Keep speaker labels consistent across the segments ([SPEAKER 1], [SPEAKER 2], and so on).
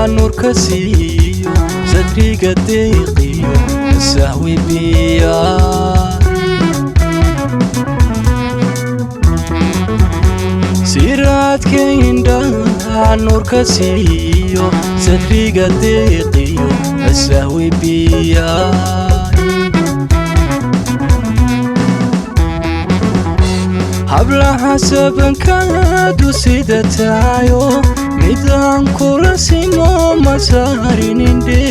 [SPEAKER 1] نور كسيو صدري قديقيو السهوي بيا سيرات كيندا نور كسيو صدري قديقيو السهوي بيا habla hasaban kadu sidatayo midan kurasimo masarininde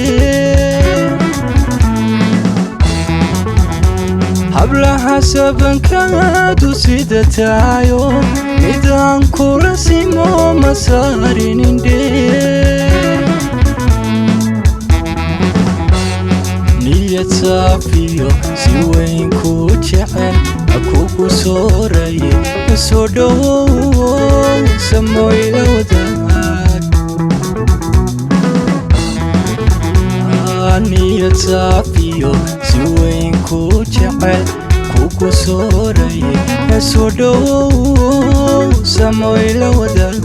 [SPEAKER 1] habla hasaban kadu sidatayo midan kurasimo masarininde niyad safiyo si weyn ku jecel akuku soraye sodo samoyla wadaad niyad safiyo si weyn ku jecel kuku soraye sodo samoyla wadaad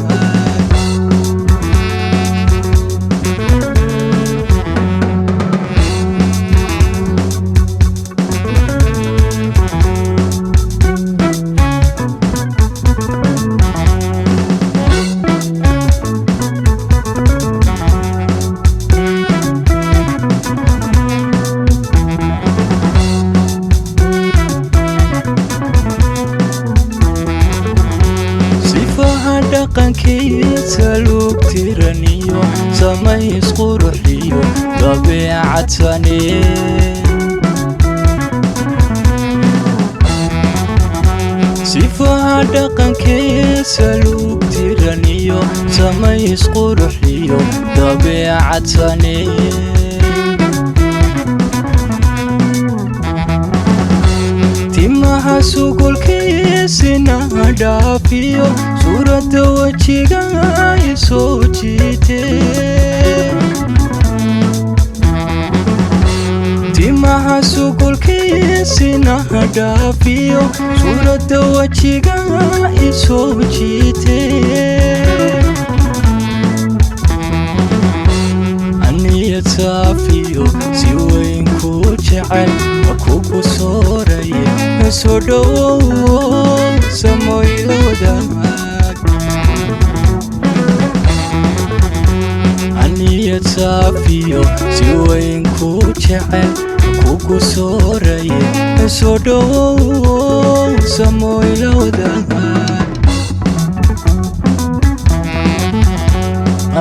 [SPEAKER 1] dhaqankiisa lug tiraniyo samays quruxiyo dabeecad sane sifaha dhaqankiisa lug tiraniyo samays quruxiyo dabeecad sane timaha sugulkiisina dhaafiyo suuradda wajiga ay soo jiitee timaha sugulkiisina dhaafiyo suuradda wajiga ay soo jiitee aniyad saafiyo si weyn ku jecel akuku sooraye soo dhowow samoyla wadaad aniyad saafiyo si weyn ku jecel akuku sooraye soo dhowow samoyla wadaad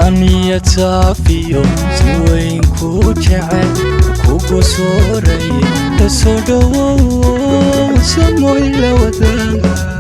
[SPEAKER 1] aniyad saafiyo si weyn ku jecel kuku sooraye soo dhowow samoyla wadaad